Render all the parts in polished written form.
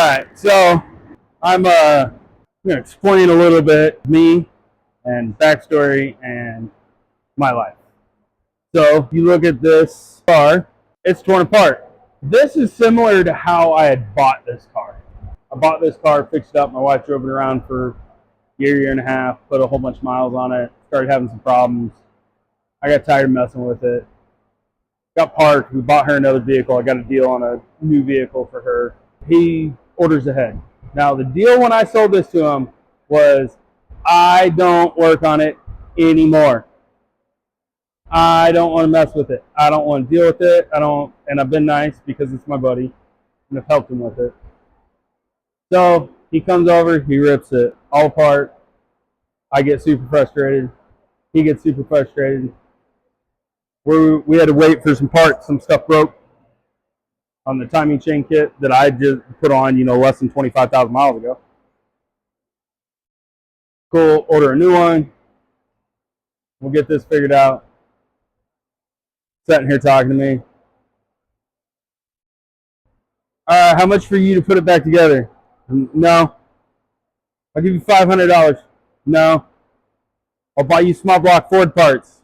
right, so I'm gonna explain a little bit me and backstory and my life. So you look at this car, it's torn apart. This is similar to how I had bought this car. I bought this car, fixed it up. My wife drove it around for a year and a half, put a whole bunch of miles on it, started having some problems. I got tired of messing with it. Got parked. We bought her another vehicle. I got a deal on a new vehicle for her. He orders ahead. Now, the deal when I sold this to him was I don't work on it anymore. I don't want to mess with it. I don't want to deal with it. And I've been nice because it's my buddy, and I've helped him with it. So he comes over, he rips it all apart. I get super frustrated. He gets super frustrated. We had to wait for some parts. Some stuff broke on the timing chain kit that I just put on, less than 25,000 miles ago. Cool, order a new one. We'll get this figured out. Sitting here talking to me. How much for you to put it back together? No. I'll give you $500. No. I'll buy you small block Ford parts.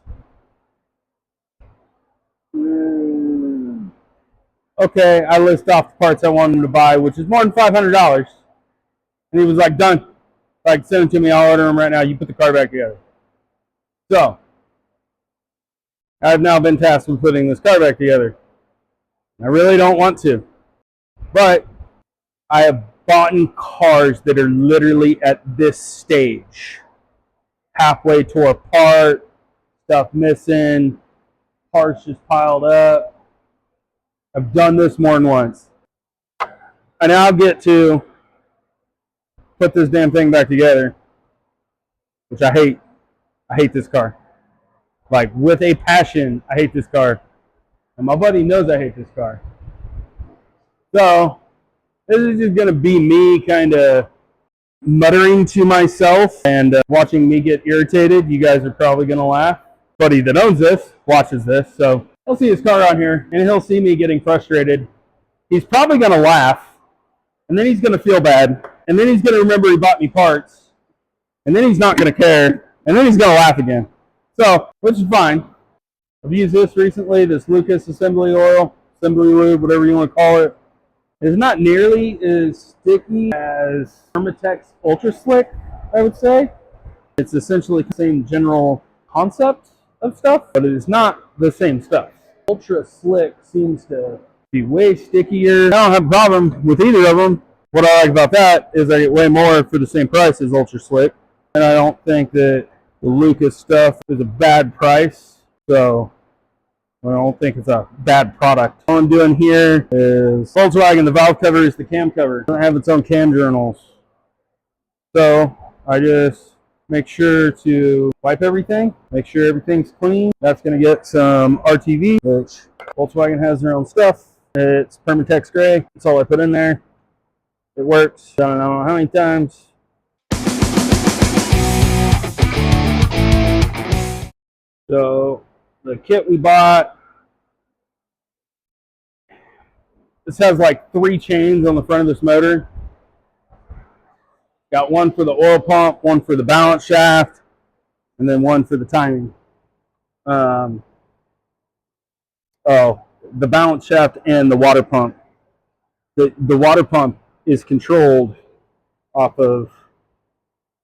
Okay, I list off the parts I want him to buy, which is more than $500. And he was like, done. Like, send them to me, I'll order them right now. You put the car back together. So, I've now been tasked with putting this car back together. I really don't want to. But I have bought cars that are literally at this stage. Halfway tore apart, stuff missing, parts just piled up. I've done this more than once. I now get to put this damn thing back together, which I hate. I hate this car. Like, with a passion, I hate this car. And my buddy knows I hate this car. So, this is just going to be me kind of muttering to myself and watching me get irritated. You guys are probably going to laugh. Buddy that owns this watches this, so he'll see his car on here, and he'll see me getting frustrated. He's probably going to laugh, and then he's going to feel bad, and then he's going to remember he bought me parts, and then he's not going to care, and then he's going to laugh again. So, which is fine. I've used this recently, this Lucas assembly oil, assembly lube, whatever you want to call it. It's not nearly as sticky as Permatex Ultra Slick, I would say. It's essentially the same general concept of stuff, but it is not the same stuff. Ultra Slick seems to be way stickier. I don't have a problem with either of them. What I like about that is I get way more for the same price as Ultra Slick, and I don't think that the Lucas stuff is a bad price, so I don't think it's a bad product. All I'm doing here is Volkswagen, the valve cover is the cam cover. It doesn't have its own cam journals. So I just make sure to wipe everything, make sure everything's clean. That's going to get some RTV, which Volkswagen has their own stuff. It's Permatex Gray. That's all I put in there. It works. I don't know how many times. So the kit we bought, this has like 3 chains on the front of this motor. Got one for the oil pump, one for the balance shaft, and then one for the timing. The balance shaft and the water pump. The water pump is controlled off of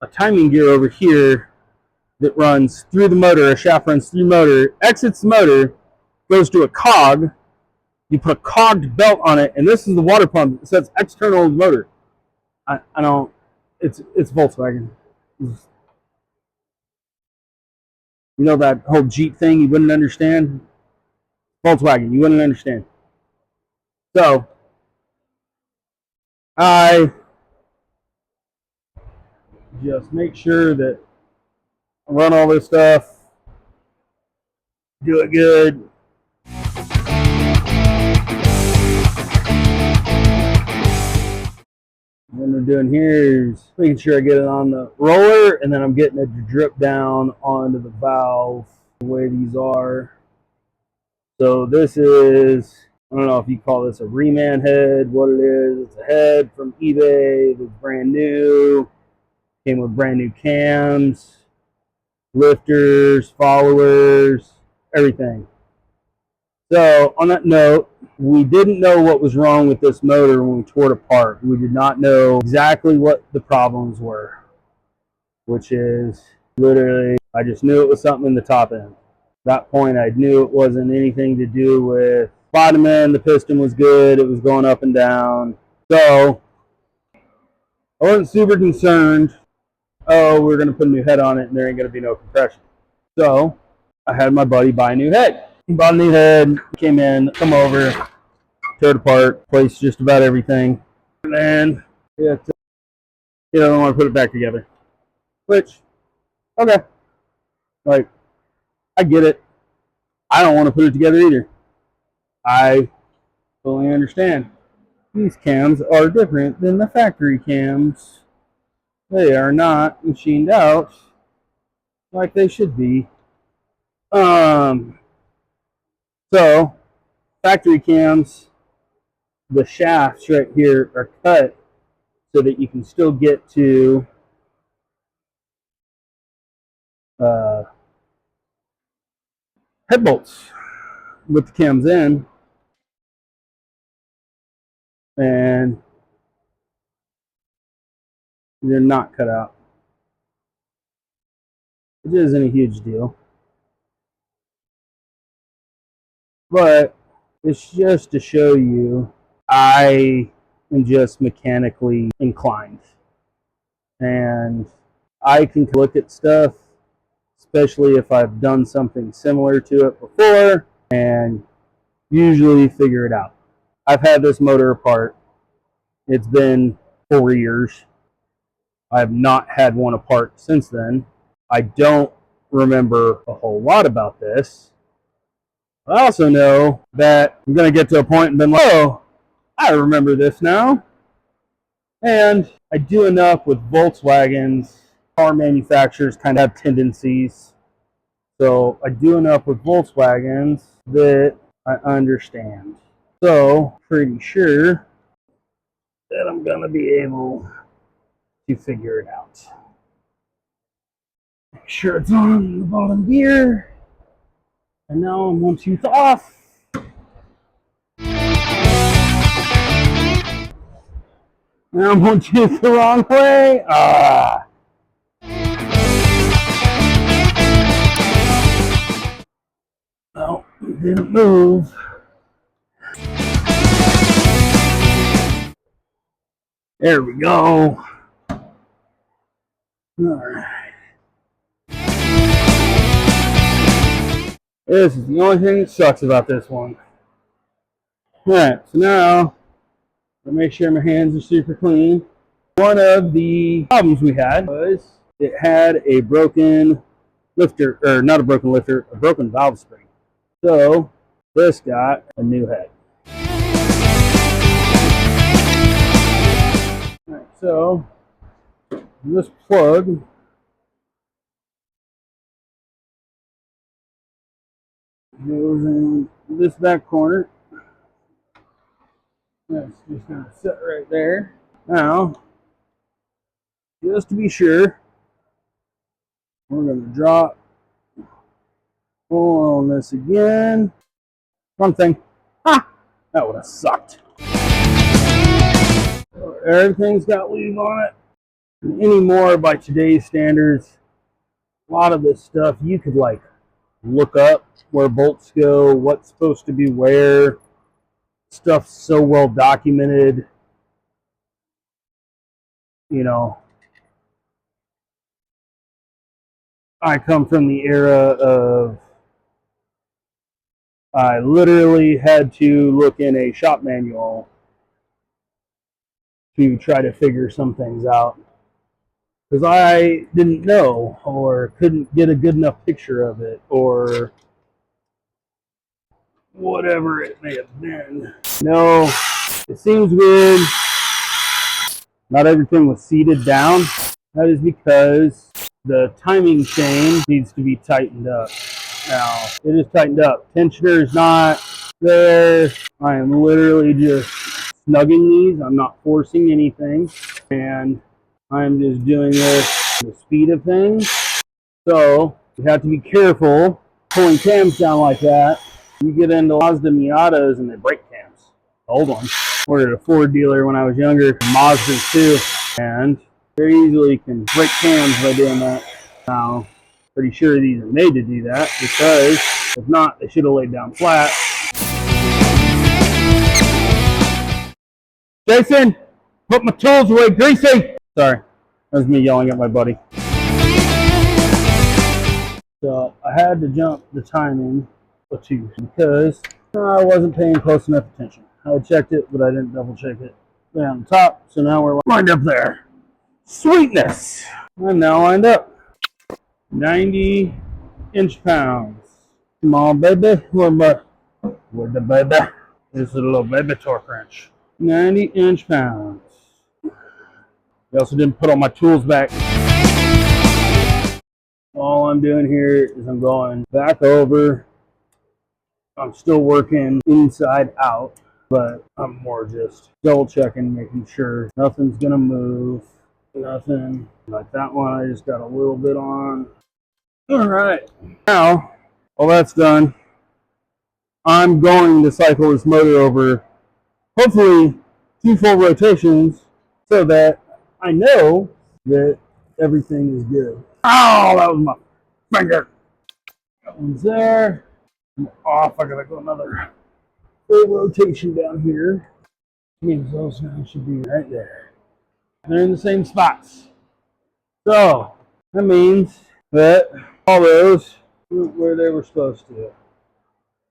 a timing gear over here that runs through the motor. A shaft runs through the motor, exits the motor, goes to a cog. You put a cogged belt on it, and this is the water pump. It says external motor. I don't. It's Volkswagen. You know that whole Jeep thing you wouldn't understand? Volkswagen, you wouldn't understand. So, I just make sure that I run all this stuff, do it good. What I'm doing here is making sure I get it on the roller, and then I'm getting it to drip down onto the valve the way these are. So this is I don't know if you call this a reman head, what it is. It's a head from eBay that's brand new. Came with brand new cams, lifters, followers, everything. So on that note, we didn't know what was wrong with this motor when we tore it apart. We did not know exactly what the problems were, which is literally, I just knew it was something in the top end. At that point, I knew it wasn't anything to do with bottom end. The piston was good. It was going up and down. So I wasn't super concerned. Oh, we're going to put a new head on it and there ain't going to be no compression. So I had my buddy buy a new head. He bought a new head, came in, come over, tear it apart, replaced just about everything. And then he doesn't want to put it back together. Which, okay. Like, I get it. I don't want to put it together either. I fully understand. These cams are different than the factory cams. They are not machined out like they should be. So factory cams, the shafts right here are cut so that you can still get to head bolts with the cams in, and they're not cut out. It isn't a huge deal, but it's just to show you I am just mechanically inclined, and I can look at stuff, especially if I've done something similar to it before, and usually figure it out. I've had this motor apart. It's been 4 years. I have not had one apart since then. I don't remember a whole lot about this. I also know that I'm going to get to a point and be like, oh, I remember this now. And I do enough with Volkswagens. Car manufacturers kind of have tendencies. So I do enough with Volkswagens that I understand. So pretty sure that I'm going to be able to figure it out. Make sure it's on the bottom gear. And now I'm 1 tooth off. Now I'm 1 tooth the wrong way. No, it didn't move. There we go. Alright. This is the only thing that sucks about this one. Alright, so now I make sure my hands are super clean. One of the problems we had was it had a broken lifter, or not a broken lifter, a broken valve spring. So this got a new head. Alright, so this plug goes in this back corner. That's just going to sit right there. Now, just to be sure, we're going to drop pull on this again. One thing. Ah! That would have sucked. So everything's got lube on it. And anymore, by today's standards, a lot of this stuff you could like look up where bolts go, what's supposed to be where. Stuff's so well documented. You know, I come from the era of I literally had to look in a shop manual to try to figure some things out because I didn't know or couldn't get a good enough picture of it or whatever it may have been. No, it seems weird. Not everything was seated down. That is because the timing chain needs to be tightened up. Now, it is tightened up. Tensioner is not. there. I am literally just snugging these. I'm not forcing anything. And I'm just doing this at the speed of things. So you have to be careful pulling cams down like that. You get into Mazda Miatas and they break cams. Old ones. Ordered a Ford dealer when I was younger, Mazdas too, and very easily can break cams by doing that. Now, pretty sure these are made to do that, because if not, they should have laid down flat. Jason, put my tools away, greasy! Sorry, that was me yelling at my buddy. So I had to jump the timing or two because I wasn't paying close enough attention. I checked it, but I didn't double check it down the top. So now we're lined up there. Sweetness! I'm now lined up. 90 inch-pounds. Come on, baby. Where the baby? This is a little baby torque wrench. 90 inch-pounds. I also didn't put all my tools back. All I'm doing here is I'm going back over. I'm still working inside out, but I'm more just double checking, making sure nothing's gonna move, nothing. Like that one, I just got a little bit on. All right, now all that's done, I'm going to cycle this motor over, hopefully 2 full rotations, so that I know that everything is good. Oh, that was my finger. That one's there. I'm off. I gotta go another full rotation down here. Means those now should be right there. They're in the same spots. So that means that all those went where they were supposed to.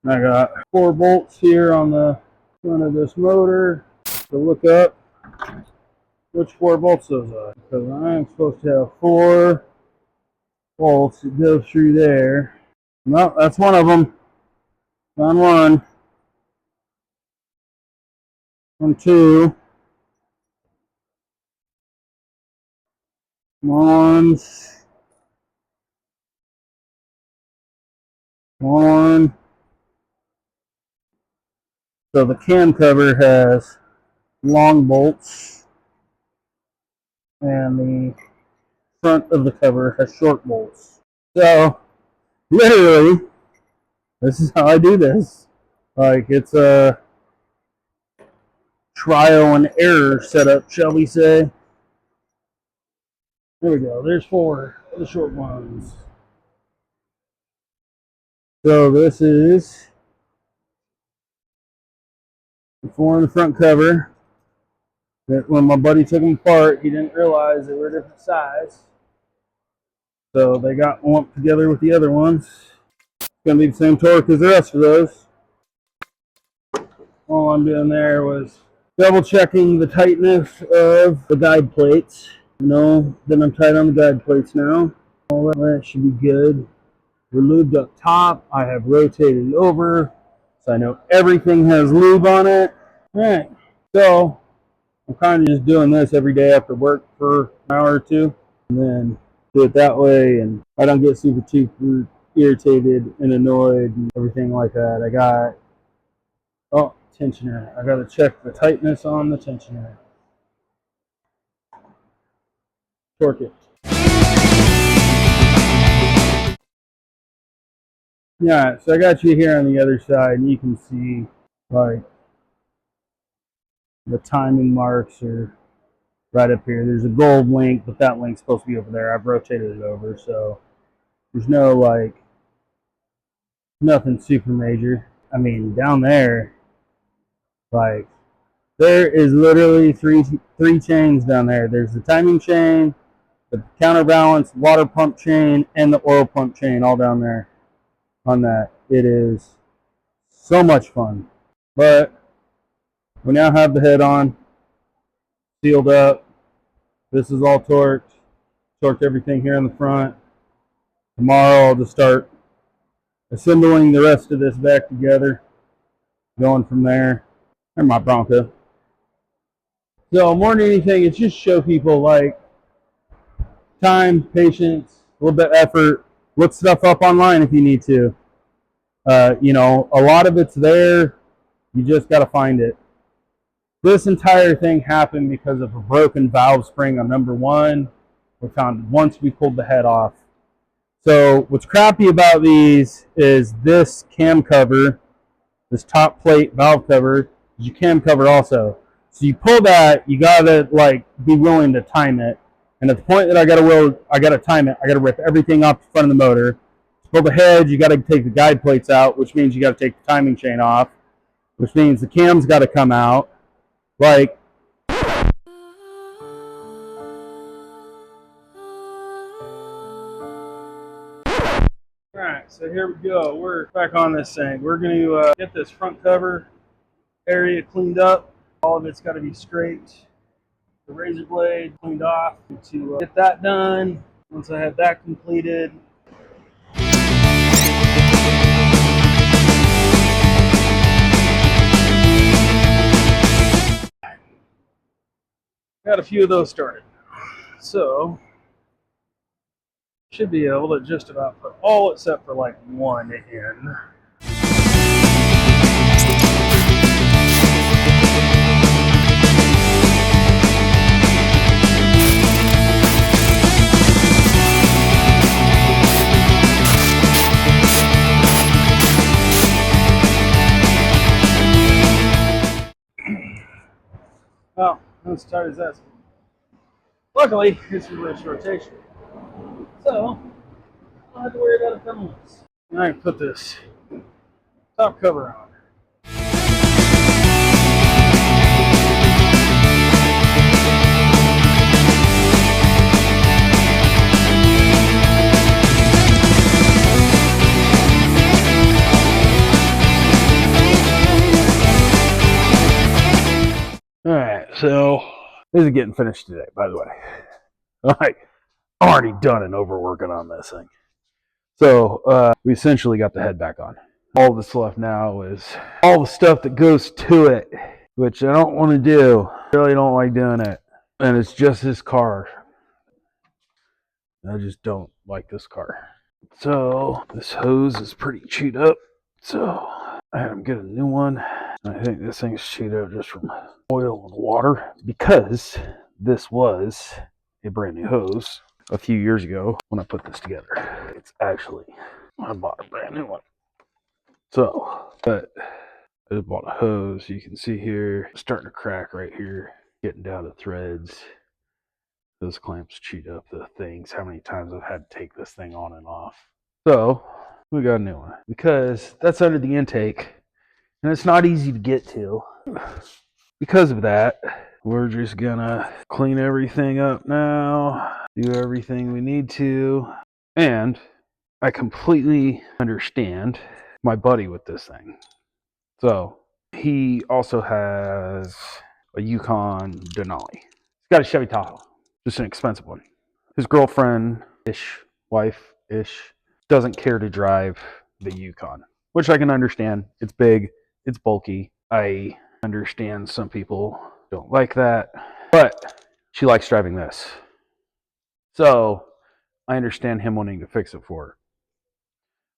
I got 4 bolts here on the front of this motor to look up which 4 bolts those are, because I'm supposed to have 4 bolts that go through there. No, that's one of them. On one. On 2. One. So the cam cover has long bolts, and the front of the cover has short bolts. So literally, this is how I do this. Like, it's a trial and error setup, shall we say. There we go. There's 4 of the short ones. So this is the 4 in the front cover. That when my buddy took them apart, he didn't realize they were a different size. So they got lumped together with the other ones. It's going to be the same torque as the rest of those. All I'm doing there was double checking the tightness of the guide plates. You know that I'm tight on the guide plates now. All that should be good. We're lubed up top. I have rotated over, so I know everything has lube on it. All right, so I'm kind of just doing this every day after work for an hour or 2, and then do it that way, and I don't get super irritated and annoyed and everything like that. I got, oh, tensioner. I got to check the tightness on the tensioner. Torque it. Yeah, so I got you here on the other side, and you can see like the timing marks are right up here. There's a gold link, but that link's supposed to be over there. I've rotated it over, so there's no like nothing super major. I mean, down there, like there is literally three chains down there. There's the timing chain, the counterbalance, water pump chain, and the oil pump chain all down there on that. It is so much fun. But we now have the head on, sealed up. This is all torqued. Torqued everything here in the front. Tomorrow I'll just start assembling the rest of this back together, going from there. And my Bronco. So more than anything, it's just show people like time, patience, a little bit of effort. Look stuff up online if you need to. You know, a lot of it's there. You just got to find it. This entire thing happened because of a broken valve spring on number one. We found once we pulled the head off. So what's crappy about these is this cam cover, this top plate valve cover, is your cam cover also. So you pull that, you gotta like be willing to time it. And at the point that I gotta time it, I gotta rip everything off the front of the motor. To pull the head, you gotta take the guide plates out, which means you gotta take the timing chain off, which means the cam's gotta come out. Like, alright, so here we go. We're back on this thing. We're going to get this front cover area cleaned up. All of it's got to be scraped. The razor blade cleaned off. To get that done, once I have that completed, got a few of those started. So, should be able to just about put all except for like one in. Well, not as tight as that. Luckily, it's reverse rotation. So, I don't have to worry about it coming loose. I can put this top cover on. Alright, so this is getting finished today, by the way. I'm already done and overworking on this thing. So we essentially got the head back on. All that's left now is all the stuff that goes to it, which I don't want to do. I really don't like doing it. And it's just this car. I just don't like this car. So this hose is pretty chewed up. So I had him get a new one. I think this thing's chewed up just from oil and water because this was a brand new hose a few years ago when I put this together. It's actually, I bought a brand new one. So, but I just bought a hose. You can see here, starting to crack right here, getting down to threads. Those clamps chewed up the things. How many times I've had to take this thing on and off. So, we got a new one because that's under the intake and it's not easy to get to. Because of that, we're just gonna clean everything up now, do everything we need to, and I completely understand my buddy with this thing. So he also has a Yukon Denali. He's got a Chevy Tahoe, just an expensive one. His girlfriend-ish, wife-ish, doesn't care to drive the Yukon, which I can understand. It's big, it's bulky. I understand some people don't like that, but she likes driving this. So I understand him wanting to fix it for her.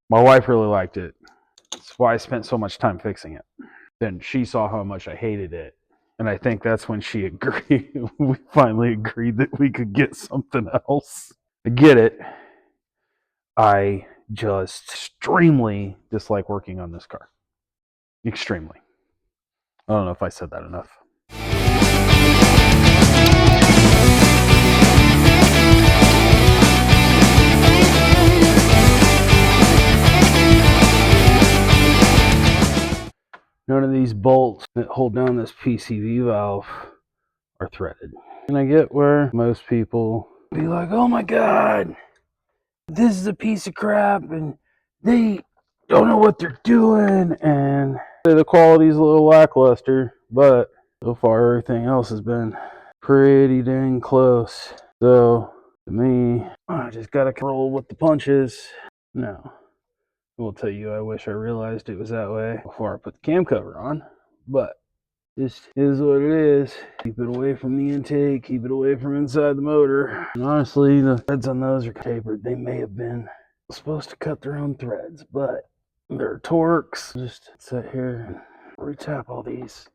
My wife really liked it. That's why I spent so much time fixing it. Then she saw how much I hated it. And I think that's when she agreed. We finally agreed that we could get something else. I get it. I just extremely dislike working on this car. Extremely. I don't know if I said that enough. None of these bolts that hold down this PCV valve are threaded. And I get where most people be like, oh my God, this is a piece of crap and they don't know what they're doing and the quality's a little lackluster, but so far everything else has been pretty dang close. So to me, I just gotta roll with the punches. Now, I will tell you, I wish I realized it was that way before I put the cam cover on, but this is what it is. Keep it away from the intake, keep it away from inside the motor. And honestly, the threads on those are tapered. They may have been supposed to cut their own threads, but their torques. Just sit here and retap all these.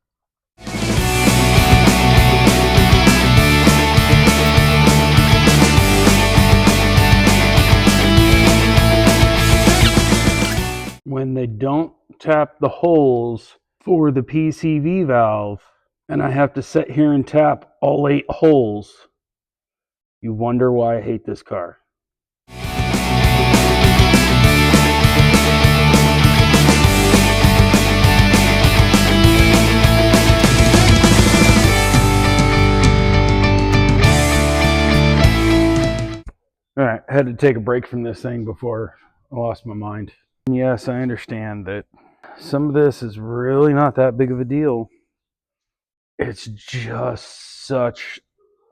When they don't tap the holes for the PCV valve, and I have to sit here and tap all 8 holes, you wonder why I hate this car. All right, I had to take a break from this thing before I lost my mind. And yes, I understand that some of this is really not that big of a deal. It's just such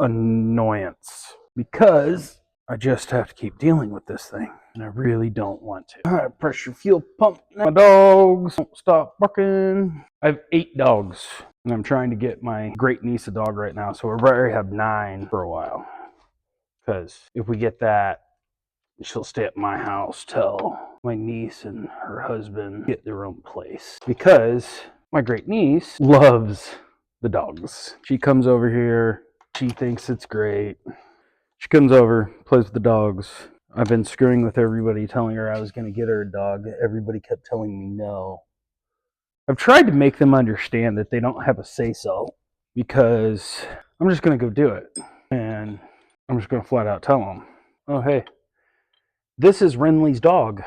annoyance because I just have to keep dealing with this thing, and I really don't want to. All right, pressure fuel pump. My dogs don't stop barking. I have 8 dogs, and I'm trying to get my great niece a dog right now, so we'll probably have 9 for a while. Because if we get that, she'll stay at my house till my niece and her husband get their own place. Because my great niece loves the dogs. She comes over here. She thinks it's great. She comes over, plays with the dogs. I've been screwing with everybody, telling her I was going to get her a dog. Everybody kept telling me no. I've tried to make them understand that they don't have a say-so, because I'm just going to go do it. And I'm just going to flat out tell them, oh, hey, this is Renly's dog.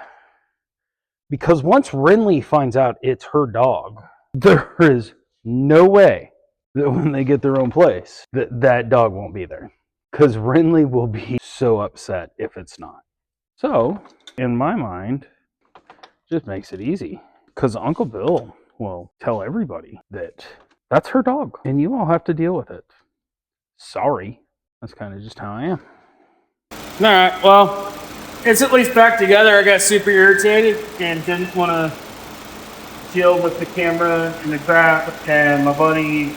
Because once Renly finds out it's her dog, there is no way that when they get their own place, that dog won't be there. Because Renly will be so upset if it's not. So, in my mind, it just makes it easy. Because Uncle Bill will tell everybody that that's her dog, and you all have to deal with it. Sorry. That's kind of just how I am. All right, well, it's at least back together. I got super irritated and didn't want to deal with the camera and the crap. And my buddy,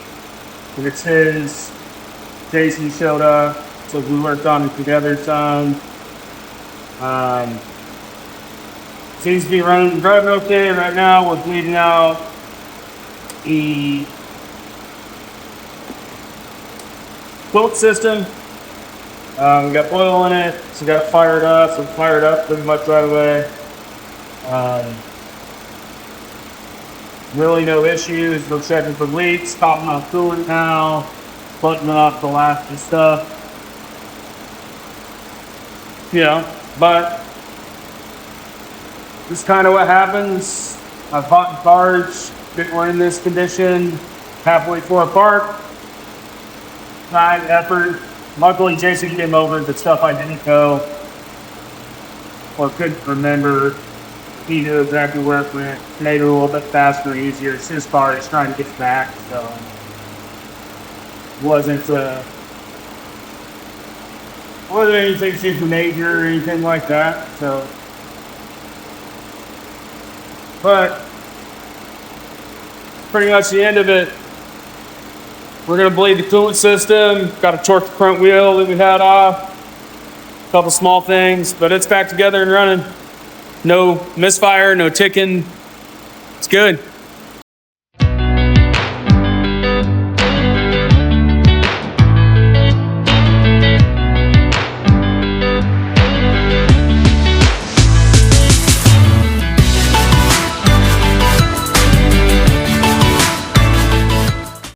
it's his, Jason showed up, so we worked on it together some. Seems to be driving okay right now. We're bleeding out the quilt system. We got oil in it, so we got it fired up. So fired up pretty much right away. Really no issues. We're checking for leaks, topping off coolant now, buttoning up the last and stuff. You know, but this is kind of what happens. I've bought cars that were in this condition halfway through a park. Time, effort. Luckily, Jason came over. The stuff I didn't know or couldn't remember, he knew exactly where it went. Made it a little bit faster and easier. It's his car. He's trying to get back, so wasn't anything super major or anything like that. So, but pretty much the end of it. We're going to bleed the coolant system. Got to torque the front wheel that we had off. A couple small things, but it's back together and running. No misfire, no ticking. It's good.